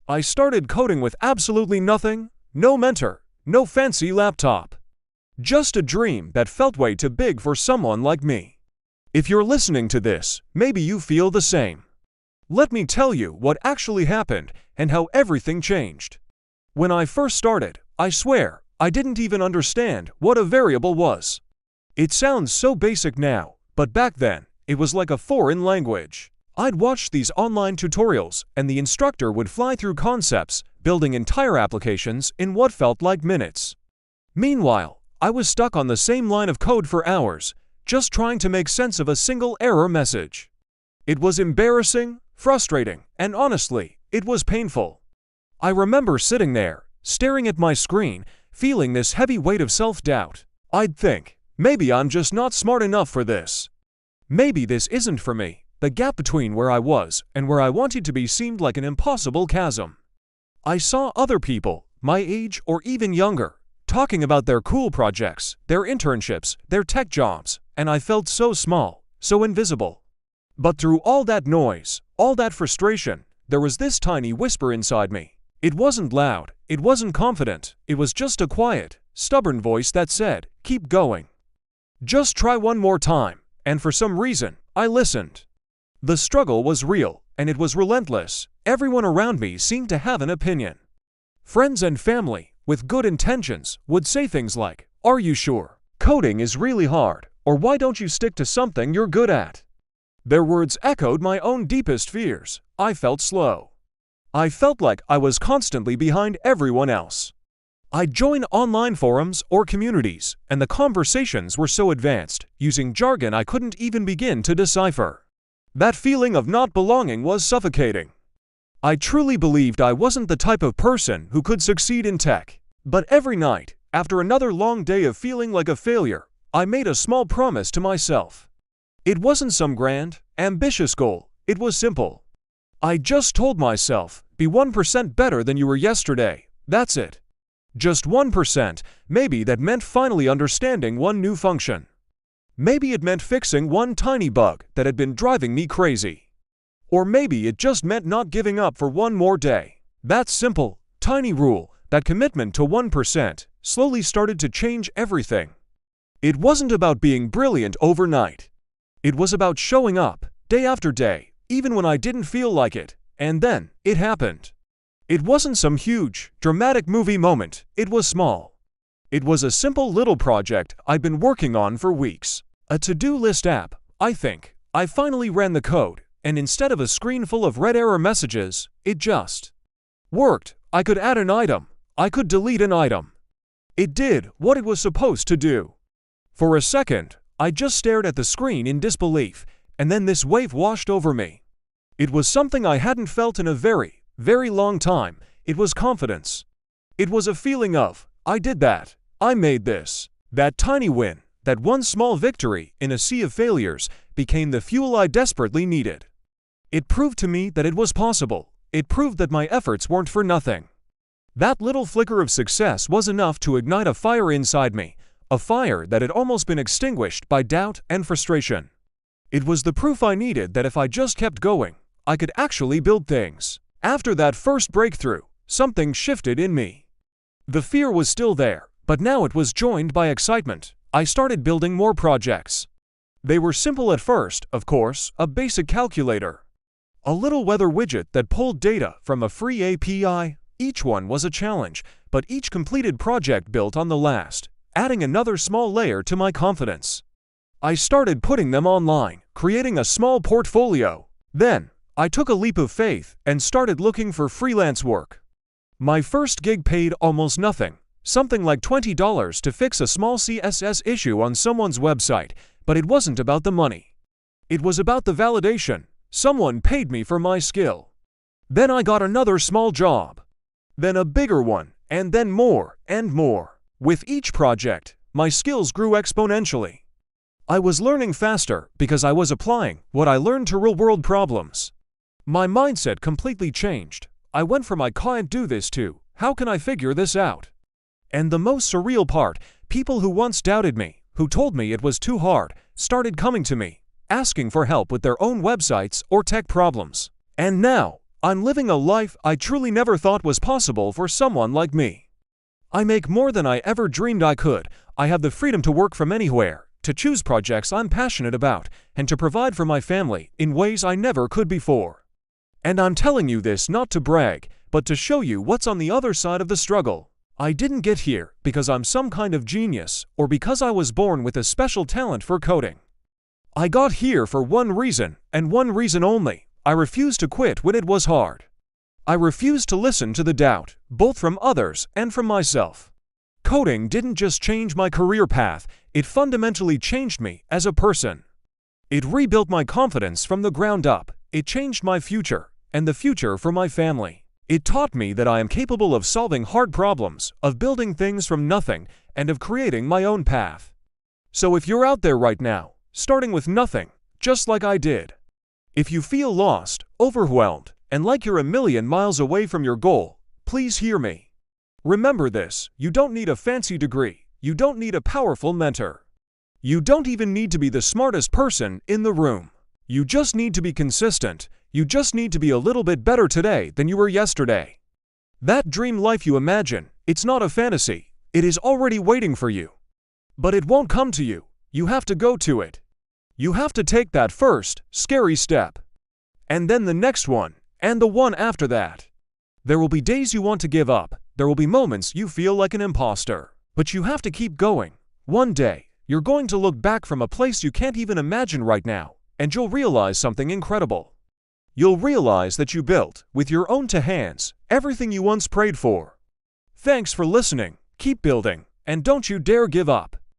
I started coding with absolutely nothing, no mentor, no fancy laptop. Just a dream that felt way too big for someone like me. If you're listening to this, maybe you feel the same. Let me tell you what actually happened and how everything changed. When I first started, I swear, I didn't even understand what a variable was. It sounds so basic now, but back then, it was like a foreign language. I'd watch these online tutorials, and the instructor would fly through concepts, building entire applications in what felt like minutes. Meanwhile, I was stuck on the same line of code for hours, just trying to make sense of a single error message. It was embarrassing, frustrating, and honestly, it was painful. I remember sitting there, staring at my screen, feeling this heavy weight of self-doubt. I'd think, maybe I'm just not smart enough for this. Maybe this isn't for me. The gap between where I was and where I wanted to be seemed like an impossible chasm. I saw other people, my age or even younger, talking about their cool projects, their internships, their tech jobs, and I felt so small, so invisible. But through all that noise, all that frustration, there was this tiny whisper inside me. It wasn't loud, it wasn't confident, it was just a quiet, stubborn voice that said, "Keep going. Just try one more time," and for some reason, I listened. The struggle was real, and it was relentless. Everyone around me seemed to have an opinion. Friends and family, with good intentions, would say things like, "Are you sure? Coding is really hard," or "Why don't you stick to something you're good at?" Their words echoed my own deepest fears. I felt slow. I felt like I was constantly behind everyone else. I'd join online forums or communities, and the conversations were so advanced, using jargon I couldn't even begin to decipher. That feeling of not belonging was suffocating. I truly believed I wasn't the type of person who could succeed in tech. But every night, after another long day of feeling like a failure, I made a small promise to myself. It wasn't some grand, ambitious goal, it was simple. I just told myself, be 1% better than you were yesterday, that's it. Just 1%, maybe that meant finally understanding one new function. Maybe it meant fixing one tiny bug that had been driving me crazy. Or maybe it just meant not giving up for one more day. That simple, tiny rule, that commitment to 1%, slowly started to change everything. It wasn't about being brilliant overnight. It was about showing up, day after day, even when I didn't feel like it, and then, it happened. It wasn't some huge, dramatic movie moment, it was small. It was a simple little project I'd been working on for weeks. A to-do list app, I think. I finally ran the code, and instead of a screen full of red error messages, it just worked. I could add an item. I could delete an item. It did what it was supposed to do. For a second, I just stared at the screen in disbelief, and then this wave washed over me. It was something I hadn't felt in a very, very long time. It was confidence. It was a feeling of, I did that. I made this. That tiny win, that one small victory in a sea of failures, became the fuel I desperately needed. It proved to me that it was possible. It proved that my efforts weren't for nothing. That little flicker of success was enough to ignite a fire inside me, a fire that had almost been extinguished by doubt and frustration. It was the proof I needed that if I just kept going, I could actually build things. After that first breakthrough, something shifted in me. The fear was still there, but now it was joined by excitement. I started building more projects. They were simple at first, of course, a basic calculator. A little weather widget that pulled data from a free API. Each one was a challenge, but each completed project built on the last, adding another small layer to my confidence. I started putting them online, creating a small portfolio. Then, I took a leap of faith and started looking for freelance work. My first gig paid almost nothing, something like $20 to fix a small CSS issue on someone's website, but it wasn't about the money. It was about the validation. Someone paid me for my skill. Then I got another small job. Then a bigger one, and then more and more. With each project, my skills grew exponentially. I was learning faster because I was applying what I learned to real-world problems. My mindset completely changed. I went from "I can't do this" to "How can I figure this out?" And the most surreal part, people who once doubted me, who told me it was too hard, started coming to me, asking for help with their own websites or tech problems. And now, I'm living a life I truly never thought was possible for someone like me. I make more than I ever dreamed I could. I have the freedom to work from anywhere, to choose projects I'm passionate about, and to provide for my family in ways I never could before. And I'm telling you this not to brag, but to show you what's on the other side of the struggle. I didn't get here because I'm some kind of genius or because I was born with a special talent for coding. I got here for one reason, and one reason only. I refused to quit when it was hard. I refused to listen to the doubt, both from others and from myself. Coding didn't just change my career path, it fundamentally changed me as a person. It rebuilt my confidence from the ground up, it changed my future, and the future for my family. It taught me that I am capable of solving hard problems, of building things from nothing, and of creating my own path. So if you're out there right now, starting with nothing, just like I did, if you feel lost, overwhelmed, and like you're a million miles away from your goal, please hear me. Remember this, you don't need a fancy degree, you don't need a powerful mentor. You don't even need to be the smartest person in the room. You just need to be consistent, you just need to be a little bit better today than you were yesterday. That dream life you imagine, it's not a fantasy, it is already waiting for you. But it won't come to you, you have to go to it. You have to take that first, scary step. And then the next one, and the one after that. There will be days you want to give up, there will be moments you feel like an imposter. But you have to keep going. One day, you're going to look back from a place you can't even imagine right now, and you'll realize something incredible. You'll realize that you built, with your own two hands, everything you once prayed for. Thanks for listening, keep building, and don't you dare give up.